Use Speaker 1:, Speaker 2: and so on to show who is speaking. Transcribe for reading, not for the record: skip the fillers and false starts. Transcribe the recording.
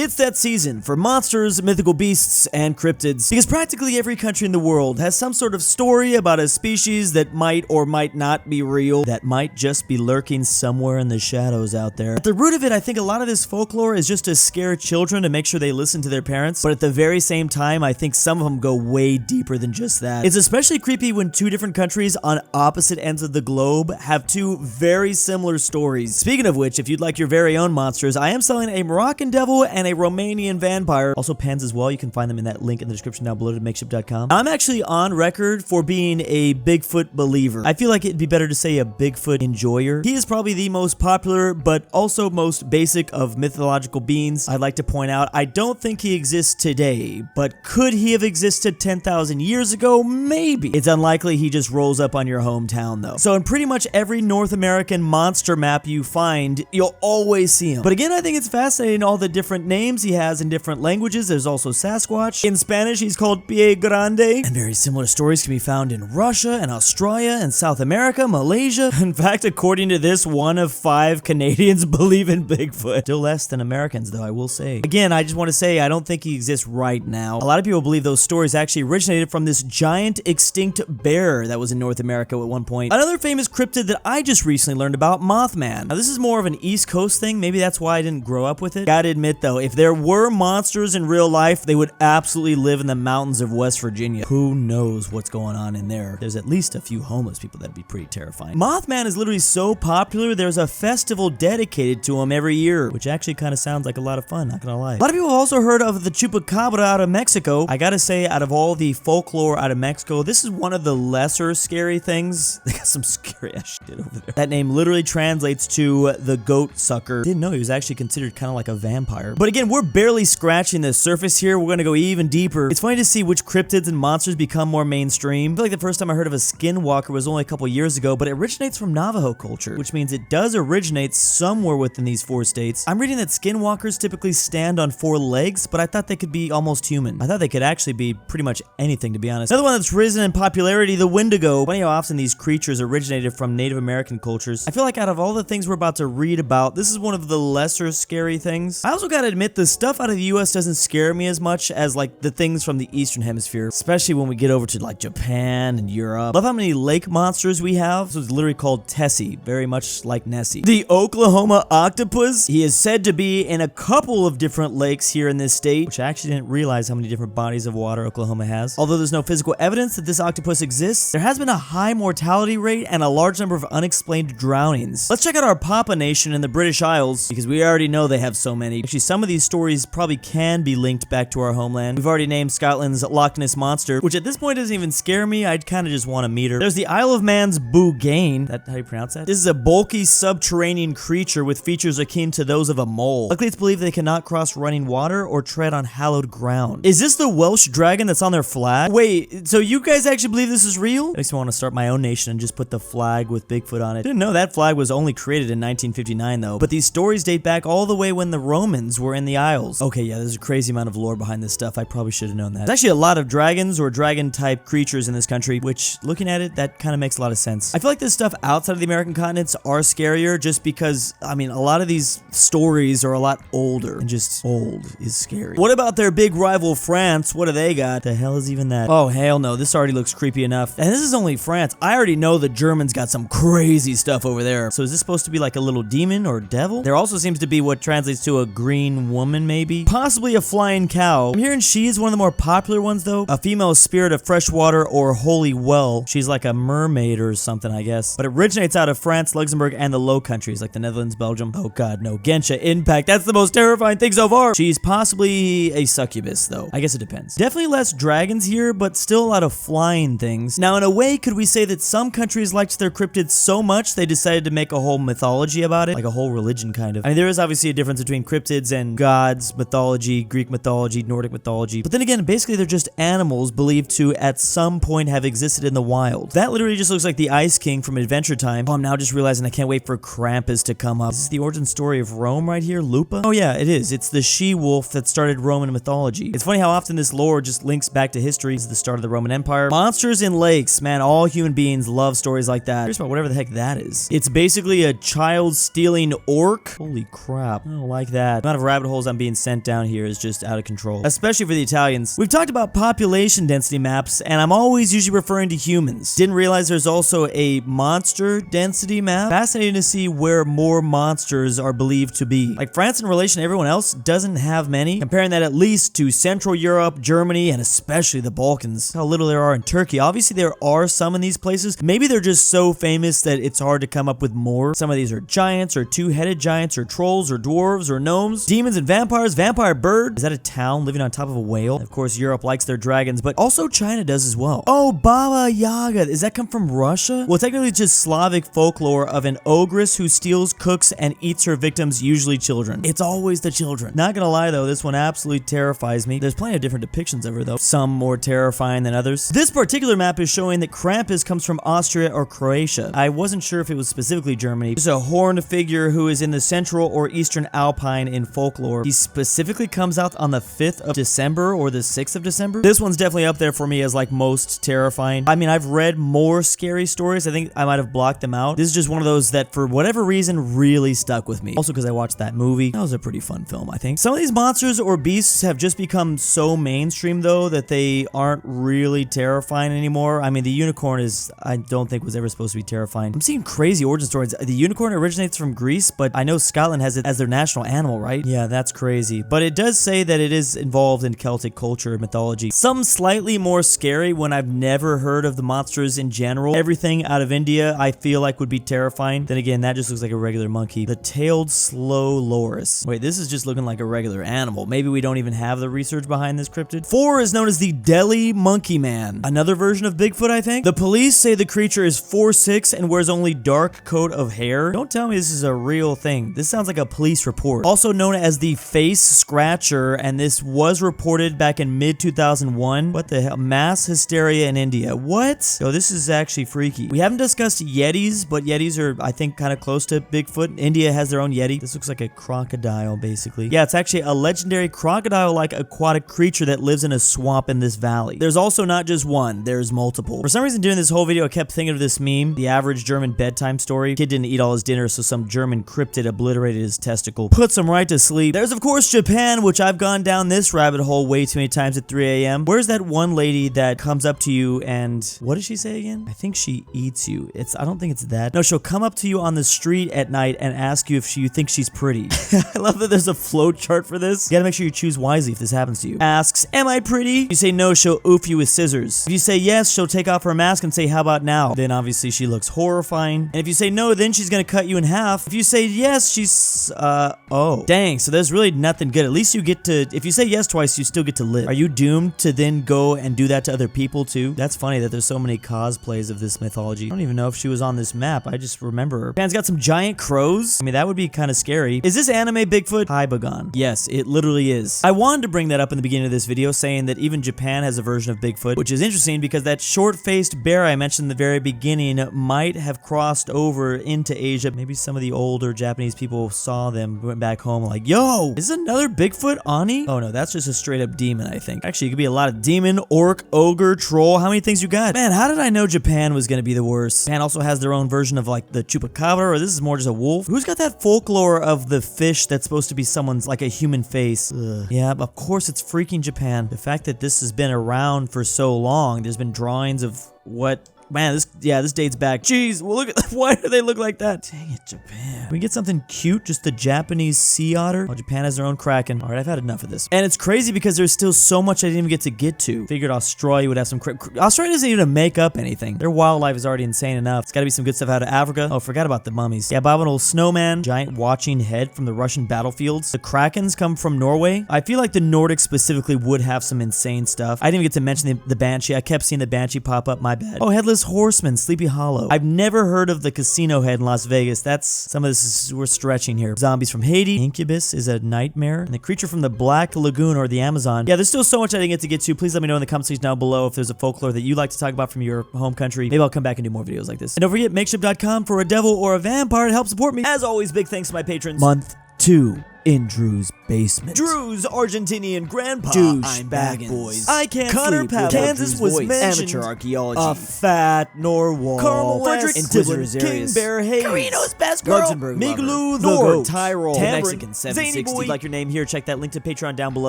Speaker 1: It's that season for monsters, mythical beasts, and cryptids, because practically every country in the world has some sort of story about a species that might or might not be real, that might just be lurking somewhere in the shadows out there. At the root of it, I think a lot of this folklore is just to scare children to make sure they listen to their parents, but at the very same time, I think some of them go way deeper than just that. It's especially creepy when two different countries on opposite ends of the globe have two very similar stories. Speaking of which, if you'd like your very own monsters, I am selling a Moroccan devil and a Romanian vampire. Also pens as well. You can find them in that link in the description down below to makeship.com. I'm actually on record for being a Bigfoot believer. I feel like it'd be better to say a Bigfoot enjoyer. He is probably the most popular, but also most basic of mythological beings. I'd like to point out, I don't think he exists today, but could he have existed 10,000 years ago? Maybe. It's unlikely he just rolls up on your hometown though. So in pretty much every North American monster map you find, you'll always see him. But again, I think it's fascinating all the different names he has in different languages. There's also Sasquatch. In Spanish, he's called Pie Grande. And very similar stories can be found in Russia and Australia and South America, Malaysia. In fact, according to this, 1 of 5 Canadians believe in Bigfoot. Still less than Americans, though, I will say. Again, I just want to say I don't think he exists right now. A lot of people believe those stories actually originated from this giant extinct bear that was in North America at one point. Another famous cryptid that I just recently learned about, Mothman. Now, this is more of an East Coast thing. Maybe that's why I didn't grow up with it. Gotta admit, though, if there were monsters in real life, they would absolutely live in the mountains of West Virginia. Who knows what's going on in there? There's at least a few homeless people that'd be pretty terrifying. Mothman is literally so popular, there's a festival dedicated to him every year, which actually kind of sounds like a lot of fun, not gonna lie. A lot of people have also heard of the Chupacabra out of Mexico. I gotta say, out of all the folklore out of Mexico, this is one of the lesser scary things. They got some scary ass shit over there. That name literally translates to the goat sucker. Didn't know he was actually considered kind of like a vampire. But again, we're barely scratching the surface here. We're gonna go even deeper. It's funny to see which cryptids and monsters become more mainstream. I feel like the first time I heard of a skinwalker was only a couple years ago, but it originates from Navajo culture, which means it does originate somewhere within these 4 states. I'm reading that skinwalkers typically stand on 4 legs, but I thought they could be almost human. I thought they could actually be pretty much anything, to be honest. Another one that's risen in popularity, the Wendigo. Funny how often these creatures originated from Native American cultures. I feel like out of all the things we're about to read about, this is one of the lesser scary things. I also gotta admit, the stuff out of the US doesn't scare me as much as like the things from the Eastern Hemisphere, especially when we get over to like Japan and Europe. Love how many lake monsters we have. This was literally called Tessie, very much like Nessie. The Oklahoma octopus, he is said to be in a couple of different lakes here in this state, which I actually didn't realize how many different bodies of water Oklahoma has. Although there's no physical evidence that this octopus exists, there has been a high mortality rate and a large number of unexplained drownings. Let's check out our Papa Nation in the British Isles, because we already know they have so many. Actually, some of these stories probably can be linked back to our homeland. We've already named Scotland's Loch Ness Monster, which at this point doesn't even scare me. I'd kind of just want to meet her. There's the Isle of Man's Bougain. That how you pronounce that? This is a bulky subterranean creature with features akin to those of a mole. Luckily, it's believed they cannot cross running water or tread on hallowed ground. Is this the Welsh dragon that's on their flag? Wait, so you guys actually believe this is real? Makes me want to start my own nation and just put the flag with Bigfoot on it. Didn't know that flag was only created in 1959 though, but these stories date back all the way when the Romans were in the Isles. Okay, yeah, there's a crazy amount of lore behind this stuff. I probably should have known that. There's actually a lot of dragons or dragon type creatures in this country, which looking at it, that kind of makes a lot of sense. I feel like this stuff outside of the American continents are scarier just because, I mean, a lot of these stories are a lot older, and just old is scary. What about their big rival France? What do they got? The hell is even that? Oh, hell no, this already looks creepy enough. And this is only France. I already know the Germans got some crazy stuff over there. So is this supposed to be like a little demon or devil? There also seems to be what translates to a green woman, maybe? Possibly a flying cow. I'm hearing she is one of the more popular ones though. A female spirit of fresh water or holy well. She's like a mermaid or something, I guess. But it originates out of France, Luxembourg, and the Low Countries, like the Netherlands, Belgium. Oh god, no. Gensha Impact. That's the most terrifying thing so far. She's possibly a succubus though. I guess it depends. Definitely less dragons here, but still a lot of flying things. Now, in a way, could we say that some countries liked their cryptids so much they decided to make a whole mythology about it? Like a whole religion, kind of. I mean, there is obviously a difference between cryptids and gods, mythology, Greek mythology, Nordic mythology. But then again, basically they're just animals believed to at some point have existed in the wild. That literally just looks like the Ice King from Adventure Time. Oh, I'm now just realizing I can't wait for Krampus to come up. Is this the origin story of Rome right here? Lupa? Oh yeah, it is. It's the she-wolf that started Roman mythology. It's funny how often this lore just links back to history. This is the start of the Roman Empire. Monsters in lakes. Man, all human beings love stories like that. Here's about whatever the heck that is. It's basically a child stealing orc. Holy crap. I don't like that. The amount of rabbit hole holes I'm being sent down here is just out of control, especially for the Italians. We've talked about population density maps, and I'm always usually referring to humans. Didn't realize there's also a monster density map. Fascinating to see where more monsters are believed to be. Like France in relation to everyone else doesn't have many. Comparing that at least to Central Europe, Germany, and especially the Balkans. How little there are in Turkey. Obviously there are some in these places. Maybe they're just so famous that it's hard to come up with more. Some of these are giants or two-headed giants or trolls or dwarves or gnomes. Demons and vampires. Vampire bird. Is that a town living on top of a whale? Of course Europe likes their dragons, but also China does as well. Oh, Baba Yaga. Does that come from Russia? Well, technically it's just Slavic folklore of an ogress who steals, cooks, and eats her victims, usually children. It's always the children. Not gonna lie though, this one absolutely terrifies me. There's plenty of different depictions of her though, some more terrifying than others. This particular map is showing that Krampus comes from Austria or Croatia. I wasn't sure if it was specifically Germany. It's a horned figure who is in the central or eastern Alpine in folklore. He specifically comes out on the 5th of December or the 6th of December. This one's definitely up there for me as like most terrifying. I mean, I've read more scary stories. I think I might have blocked them out. This is just one of those that for whatever reason really stuck with me. Also because I watched that movie. That was a pretty fun film, I think. Some of these monsters or beasts have just become so mainstream though that they aren't really terrifying anymore. I mean, the unicorn is, I don't think was ever supposed to be terrifying. I'm seeing crazy origin stories. The unicorn originates from Greece, but I know Scotland has it as their national animal, right? Yeah, that's crazy. But it does say that it is involved in Celtic culture and mythology. Some slightly more scary when I've never heard of the monsters in general. Everything out of India I feel like would be terrifying. Then again, that just looks like a regular monkey. The tailed slow loris. Wait, this is just looking like a regular animal. Maybe we don't even have the research behind this cryptid. 4 is known as the Delhi Monkey Man. Another version of Bigfoot, I think. The police say the creature is 4'6" and wears only dark coat of hair. Don't tell me this is a real thing. This sounds like a police report. Also known as the Face Scratcher, and this was reported back in mid-2001. What the hell? Mass hysteria in India. What? Yo, this is actually freaky. We haven't discussed Yetis, but Yetis are, I think, kind of close to Bigfoot. India has their own Yeti. This looks like a crocodile, basically. Yeah, it's actually a legendary crocodile-like aquatic creature that lives in a swamp in this valley. There's also not just one, there's multiple. For some reason, during this whole video, I kept thinking of this meme, the average German bedtime story. Kid didn't eat all his dinner, so some German cryptid obliterated his testicle. Puts him right to sleep. There's, of course, Japan, which I've gone down this rabbit hole way too many times at 3 a.m. Where's that one lady that comes up to you and... what does she say again? I think she eats you. I don't think it's that. No, she'll come up to you on the street at night and ask you if you think she's pretty. I love that there's a flow chart for this. You gotta make sure you choose wisely if this happens to you. Asks, am I pretty? If you say no, she'll oof you with scissors. If you say yes, she'll take off her mask and say, how about now? Then obviously she looks horrifying. And if you say no, then she's gonna cut you in half. If you say yes, she's, oh. Dang, so there's really nothing good. At least you get to, if you say yes twice, you still get to live. Are you doomed to then go and do that to other people too? That's funny that there's so many cosplays of this mythology. I don't even know if she was on this map. I just remember her. Japan's got some giant crows. I mean, that would be kind of scary. Is this anime Bigfoot? Hi, Bagan. Yes, it literally is. I wanted to bring that up in the beginning of this video, saying that even Japan has a version of Bigfoot, which is interesting because that short-faced bear I mentioned in the very beginning might have crossed over into Asia. Maybe some of the older Japanese people saw them, went back home like, yo, is another Bigfoot Ani? Oh no, that's just a straight-up demon, I think. Actually, it could be a lot of demon, orc, ogre, troll. How many things you got? Man, how did I know Japan was gonna be the worst? Japan also has their own version of like the Chupacabra, or this is more just a wolf. Who's got that folklore of the fish that's supposed to be someone's, like a human face? Ugh. Yeah, of course it's freaking Japan. The fact that this has been around for so long, there's been drawings of what... Man, this dates back. Jeez, well look at, why do they look like that? Dang it, Japan. Can we get something cute? Just the Japanese sea otter? Oh, Japan has their own kraken. All right, I've had enough of this. And it's crazy because there's still so much I didn't even get to. Figured Australia would have some Australia doesn't even make up anything. Their wildlife is already insane enough. It's gotta be some good stuff out of Africa. Oh, forgot about the mummies. Yeah, abominable snowman, giant watching head from the Russian battlefields. The krakens come from Norway. I feel like the Nordics specifically would have some insane stuff. I didn't even get to mention the banshee. I kept seeing the banshee pop up, my bad. Oh, headless horseman, Sleepy Hollow. I've never heard of the casino head in Las Vegas. That's, some of this is, we're stretching here. Zombies from Haiti. Incubus is a nightmare. And the creature from the Black Lagoon or the Amazon. Yeah, there's still so much I didn't get to. Please let me know in the comment section down below if there's a folklore that you'd like to talk about from your home country. Maybe I'll come back and do more videos like this. And don't forget, makeship.com for a devil or a vampire to help support me. As always, big thanks to my patrons. Month 2. In Drew's basement. Drew's Argentinian Grandpa.
Speaker 2: DOOCHBAGGINS.
Speaker 1: I can't
Speaker 2: Connor
Speaker 1: sleep.
Speaker 2: Pavlik.
Speaker 1: Kansas was mentioned.
Speaker 2: Amateur archaeology.
Speaker 1: aPhatNarwhal.
Speaker 2: Carmel
Speaker 1: Fredrik Tibblin.
Speaker 2: InquisitorXarius.
Speaker 1: KingBearHaze.
Speaker 2: KirinoIsBestGirl.
Speaker 1: LuxembourgLover.
Speaker 2: Mgmluthegoat.
Speaker 1: Tyrol.
Speaker 2: Tambre.
Speaker 1: Mexican 760.
Speaker 2: ZaneyBoi.
Speaker 1: Like your name here. Check that link to Patreon down below.